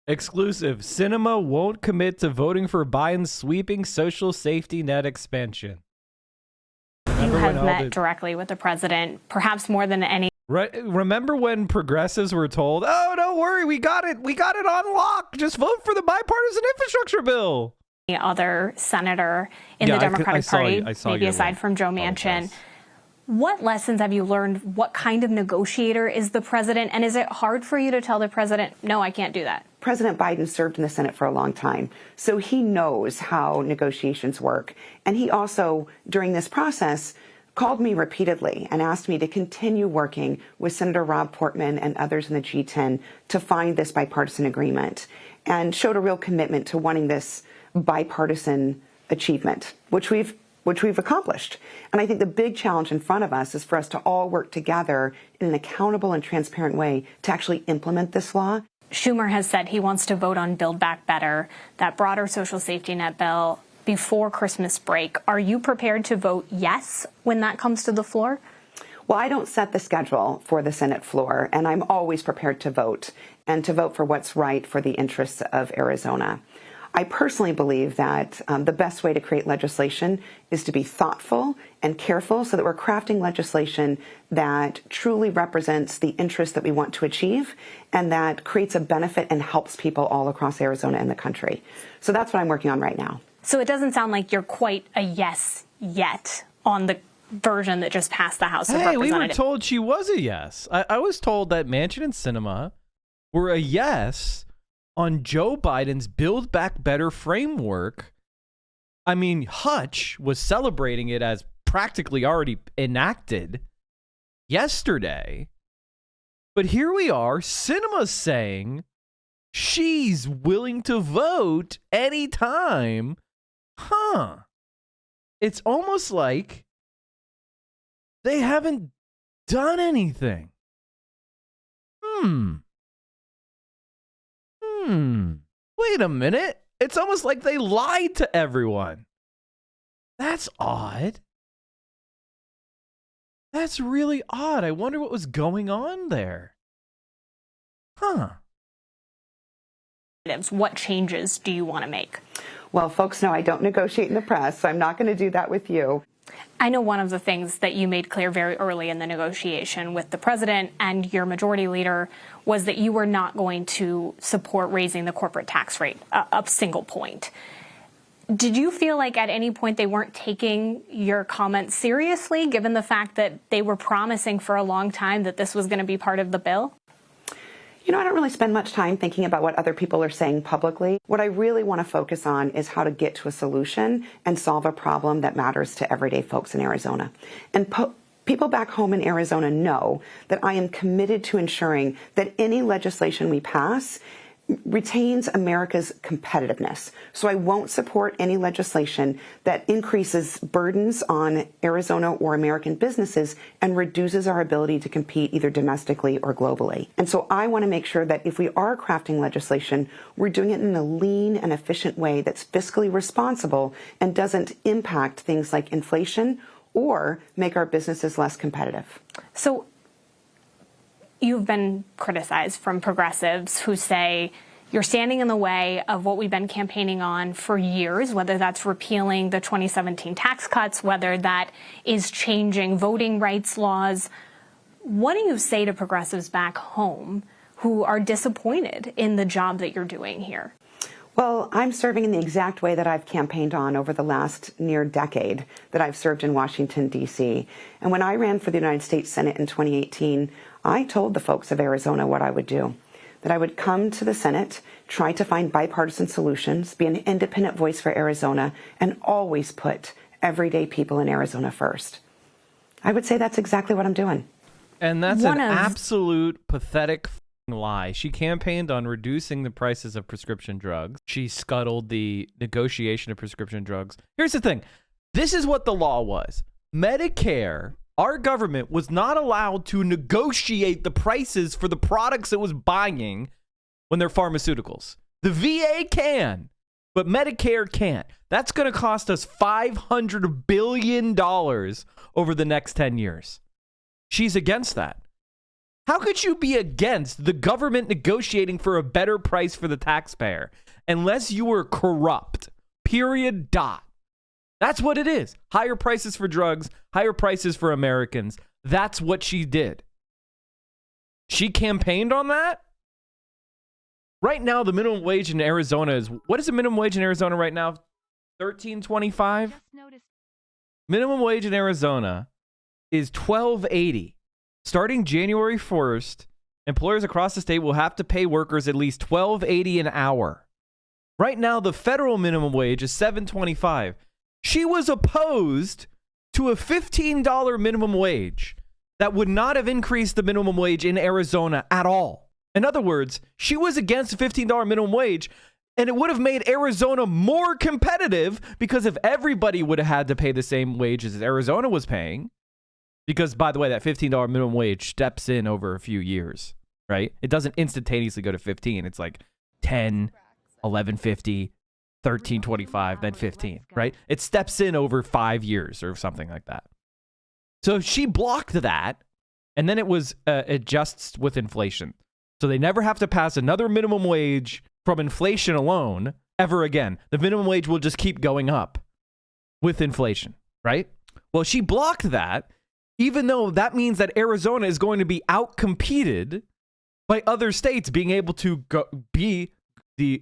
Exclusive. Sinema won't commit to voting for Biden's sweeping social safety net expansion. You have met directly with the president, perhaps more than any. Right. Remember when progressives were told, "Oh, don't worry, we got it on lock. Just vote for the bipartisan infrastructure bill." Other senator in the Democratic Party, maybe aside from Joe Manchin. What lessons have you learned? What kind of negotiator is the president? And is it hard for you to tell the president, no, I can't do that? President Biden served in the Senate for a long time, so he knows how negotiations work. And he also, during this process, called me repeatedly and asked me to continue working with Senator Rob Portman and others in the G10 to find this bipartisan agreement, and showed a real commitment to wanting this bipartisan achievement, which we've accomplished. And I think the big challenge in front of us is for us to all work together in an accountable and transparent way to actually implement this law. Schumer has said he wants to vote on Build Back Better, that broader social safety net bill, before Christmas break. Are you prepared to vote yes when that comes to the floor? Well, I don't set the schedule for the Senate floor, and I'm always prepared to vote, and to vote for what's right for the interests of Arizona. I personally believe that the best way to create legislation is to be thoughtful and careful so that we're crafting legislation that truly represents the interests that we want to achieve and that creates a benefit and helps people all across Arizona and the country. So that's what I'm working on right now. So it doesn't sound like you're quite a yes yet on the version that just passed the House of Representatives. We were told she was a yes. I was told that Manchin and Sinema were a yes on Joe Biden's Build Back Better framework. I mean, Hutch was celebrating it as practically already enacted yesterday. But here we are, Sinema's saying she's willing to vote anytime. It's almost like they haven't done anything. Wait a minute. It's almost like they lied to everyone. That's odd. That's really odd. I wonder what was going on there. What changes do you want to make? Well, folks know I don't negotiate in the press, so I'm not going to do that with you. I know one of the things that you made clear very early in the negotiation with the president and your majority leader was that you were not going to support raising the corporate tax rate a single point. Did you feel like at any point they weren't taking your comments seriously, given the fact that they were promising for a long time that this was going to be part of the bill? You know, I don't really spend much time thinking about what other people are saying publicly. What I really want to focus on is how to get to a solution and solve a problem that matters to everyday folks in Arizona. And people back home in Arizona know that I am committed to ensuring that any legislation we pass retains America's competitiveness. So I won't support any legislation that increases burdens on Arizona or American businesses and reduces our ability to compete either domestically or globally. And so I want to make sure that if we are crafting legislation, we're doing it in a lean and efficient way that's fiscally responsible and doesn't impact things like inflation or make our businesses less competitive. So you've been criticized from progressives who say you're standing in the way of what we've been campaigning on for years, whether that's repealing the 2017 tax cuts, whether that is changing voting rights laws. What do you say to progressives back home who are disappointed in the job that you're doing here? Well, I'm serving in the exact way that I've campaigned on over the last near decade that I've served in Washington, D.C. And when I ran for the United States Senate in 2018, I told the folks of Arizona what I would do, that I would come to the Senate, try to find bipartisan solutions, be an independent voice for Arizona, and always put everyday people in Arizona first. I would say that's exactly what I'm doing. And that's an absolute pathetic lie. She campaigned on reducing the prices of prescription drugs. She scuttled the negotiation of prescription drugs. Here's the thing. This is what the law was. Medicare, our government was not allowed to negotiate the prices for the products it was buying when they're pharmaceuticals. The VA can, but Medicare can't. That's going to cost us $500 billion over the next 10 years. She's against that. How could you be against the government negotiating for a better price for the taxpayer unless you were corrupt? Period. Dot. That's what it is. Higher prices for drugs, higher prices for Americans. That's what she did. She campaigned on that? Right now, the minimum wage in Arizona is, what is the minimum wage in Arizona right now? $13.25? Minimum wage in Arizona is $12.80. Starting January 1st, employers across the state will have to pay workers at least $12.80 an hour. Right now, the federal minimum wage is $7.25. She was opposed to a $15 minimum wage that would not have increased the minimum wage in Arizona at all. In other words, she was against a $15 minimum wage, and it would have made Arizona more competitive because if everybody would have had to pay the same wage as Arizona was paying, because, by the way, that $15 minimum wage steps in over a few years, right? It doesn't instantaneously go to 15. It's like 10, 11.50, 13.25, then 15, right? It steps in over 5 years or something like that. So she blocked that, and then it was adjusts with inflation. So they never have to pass another minimum wage from inflation alone ever again. The minimum wage will just keep going up with inflation, right? Well, she blocked that, even though that means that Arizona is going to be outcompeted by other states being able to be the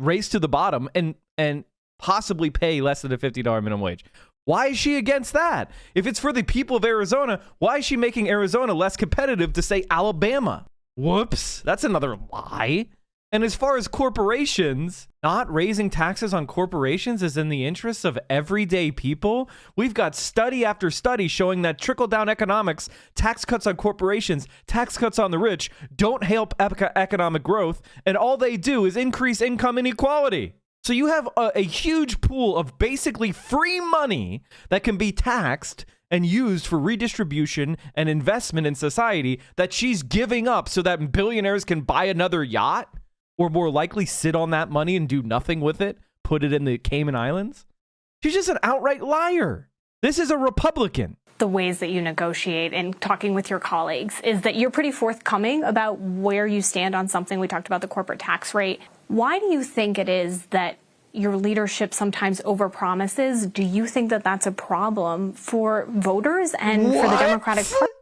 race to the bottom and possibly pay less than a $50 minimum wage. Why is she against that? If it's for the people of Arizona, why is she making Arizona less competitive to, say, Alabama? Whoops, that's another lie. And as far as corporations, not raising taxes on corporations is in the interests of everyday people. We've got study after study showing that trickle-down economics, tax cuts on corporations, tax cuts on the rich, don't help economic growth, and all they do is increase income inequality. So you have a huge pool of basically free money that can be taxed and used for redistribution and investment in society that she's giving up so that billionaires can buy another yacht or more likely sit on that money and do nothing with it, put it in the Cayman Islands. She's just an outright liar. This is a Republican. The ways that you negotiate and talking with your colleagues is that you're pretty forthcoming about where you stand on something. We talked about the corporate tax rate. Why do you think it is that your leadership sometimes overpromises? Do you think that that's a problem for voters and for the Democratic Party?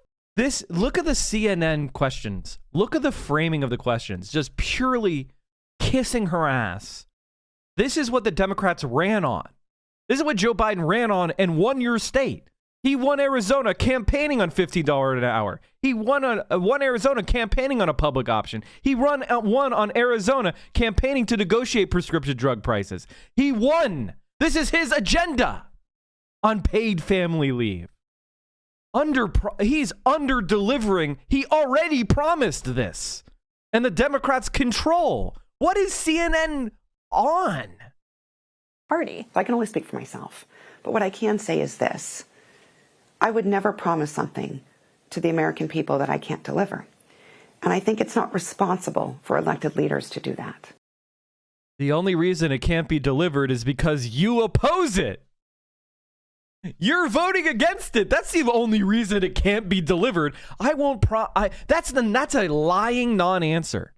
Look at the CNN questions. Look at the framing of the questions. Just purely kissing her ass. This is what the Democrats ran on. This is what Joe Biden ran on and won your state. He won Arizona campaigning on $15 an hour. He won Arizona campaigning on a public option. He won on Arizona campaigning to negotiate prescription drug prices. He won. This is his agenda on paid family leave. He's under-delivering. He already promised this. And the Democrats control. What is CNN on? Party. I can only speak for myself. But what I can say is this. I would never promise something to the American people that I can't deliver. And I think it's not responsible for elected leaders to do that. The only reason it can't be delivered is because you oppose it. You're voting against it. That's the only reason it can't be delivered. That's a lying non-answer.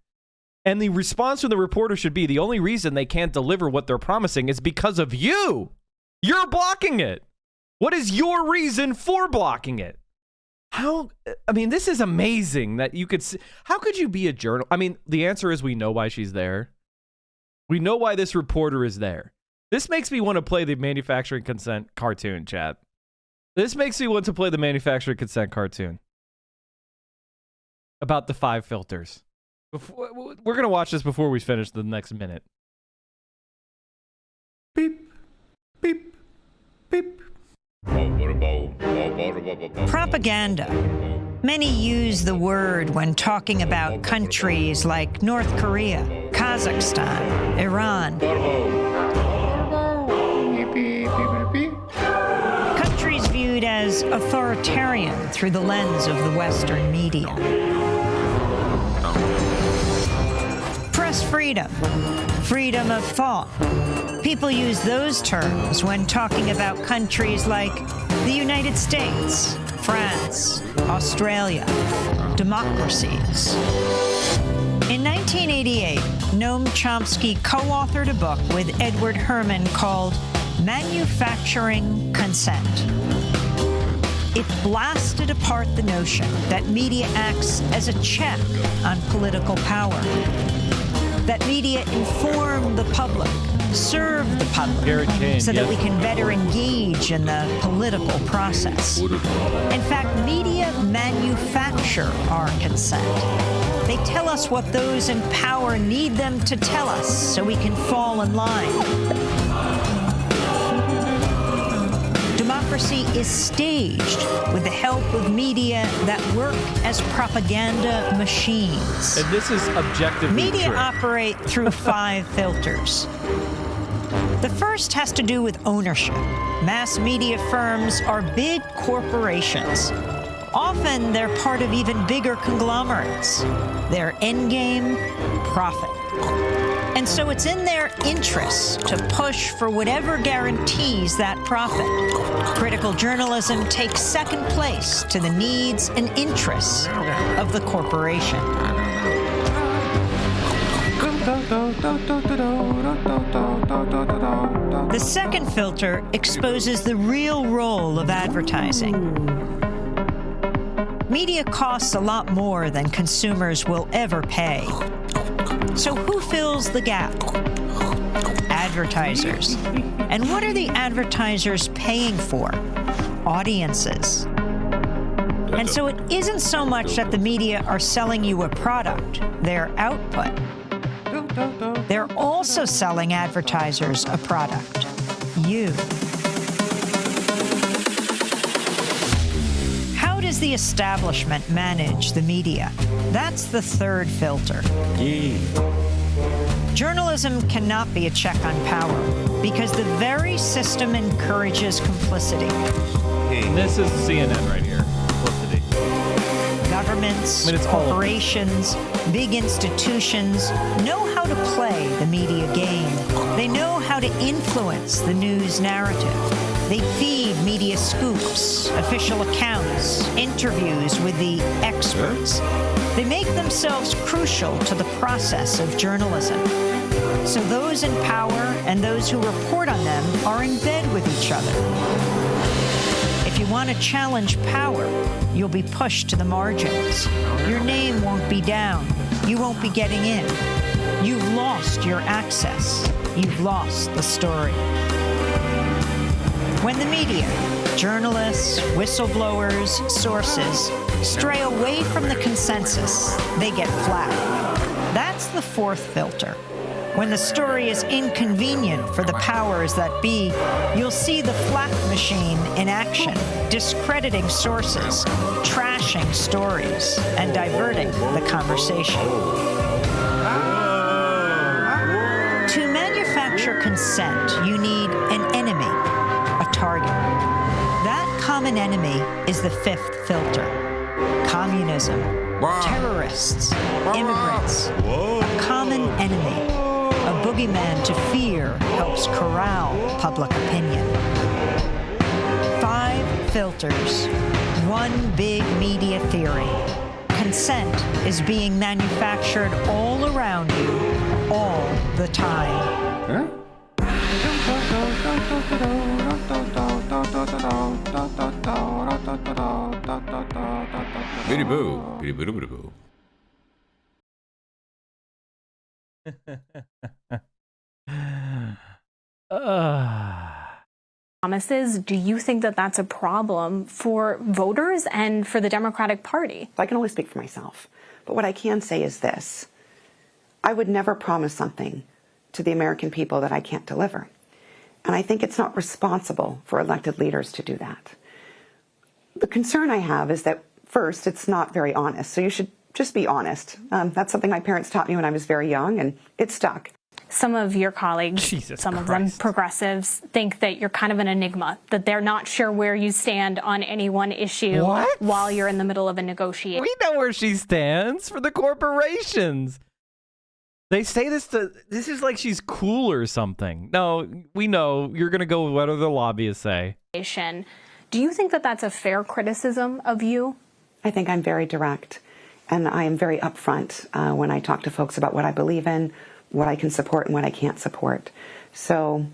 And the response from the reporter should be the only reason they can't deliver what they're promising is because of you. You're blocking it. What is your reason for blocking it? This is amazing that you could see. How could you be a journalist? The answer is we know why she's there. We know why this reporter is there. This makes me want to play the manufacturing consent cartoon, chat. This makes me want to play the manufacturing consent cartoon about the 5 filters. We're going to watch this before we finish the next minute. Beep, beep, beep. Propaganda. Many use the word when talking about countries like North Korea, Kazakhstan, Iran. Countries viewed as authoritarian through the lens of the Western media. press freedom, freedom of thought. People use those terms when talking about countries like the United States, France, Australia, democracies. In 1988, Noam Chomsky co-authored a book with Edward Herman called Manufacturing Consent. It blasted apart the notion that media acts as a check on political power, that media inform the public, serve the public, so that we can better engage in the political process. In fact, media manufacture our consent. They tell us what those in power need them to tell us so we can fall in line. Democracy is staged with the help of media that work as propaganda machines. And this is objectively Media true. operate through 5 filters. The first has to do with ownership. Mass media firms are big corporations. Often they're part of even bigger conglomerates. Their endgame, profit. And so it's in their interests to push for whatever guarantees that profit. Critical journalism takes second place to the needs and interests of the corporation. The second filter exposes the real role of advertising. Media costs a lot more than consumers will ever pay. So who fills the gap? Advertisers. And what are the advertisers paying for? Audiences. And so it isn't so much that the media are selling you a product, their output. They're also selling advertisers a product, you. How does the establishment manage the media? That's the third filter. Journalism cannot be a check on power because the very system encourages complicity. And this is CNN right here. Publicity. Governments, It's corporations, big institutions know how to play the media game. They know how to influence the news narrative. They feed media scoops, official accounts, interviews with the experts. They make themselves crucial to the process of journalism. So those in power and those who report on them are in bed with each other. If you want to challenge power, you'll be pushed to the margins. Your name won't be down. You won't be getting in. You've lost your access. You've lost the story. When the media, journalists, whistleblowers, sources, stray away from the consensus, they get flat. That's the fourth filter. When the story is inconvenient for the powers that be, you'll see the flak machine in action, discrediting sources, trashing stories, and diverting the conversation. To manufacture consent, you need an enemy, a target. That common enemy is the fifth filter. Communism, terrorists, immigrants, a common enemy. A boogeyman to fear helps corral public opinion. 5 filters, one big media theory. Consent is being manufactured all around you, all the time. Bitty boo, bitty boo, bitty boo. Promises, do you think that that's a problem for voters and for the Democratic Party? I can only speak for myself. But what I can say is this. I would never promise something to the American people that I can't deliver. And I think it's not responsible for elected leaders to do that. The concern I have is that, first, it's not very honest. So you should just be honest. That's something my parents taught me when I was very young, and it stuck. Some of your colleagues, Jesus some of Christ. them progressives, think that you're kind of an enigma, that they're not sure where you stand on any one issue What? while you're in the middle of a negotiation. We know where she stands for the corporations. They say this is like she's cool or something. No, we know you're going to go with whatever the lobbyists say. Do you think that that's a fair criticism of you? I think I'm very direct, and I am very upfront when I talk to folks about what I believe in, what I can support and what I can't support. So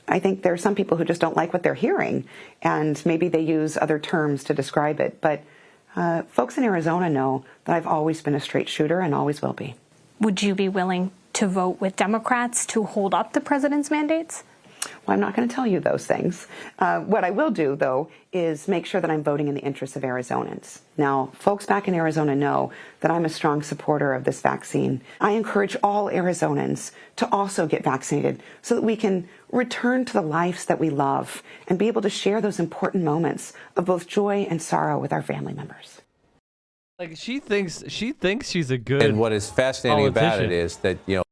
I think there are some people who just don't like what they're hearing, and maybe they use other terms to describe it. But folks in Arizona know that I've always been a straight shooter and always will be. Would you be willing to vote with Democrats to hold up the president's mandates? Well, I'm not going to tell you those things. What I will do, though, is make sure that I'm voting in the interests of Arizonans. Now, folks back in Arizona know that I'm a strong supporter of this vaccine. I encourage all Arizonans to also get vaccinated so that we can return to the lives that we love and be able to share those important moments of both joy and sorrow with our family members. Like she thinks she's a good And what is fascinating about it politician. is that,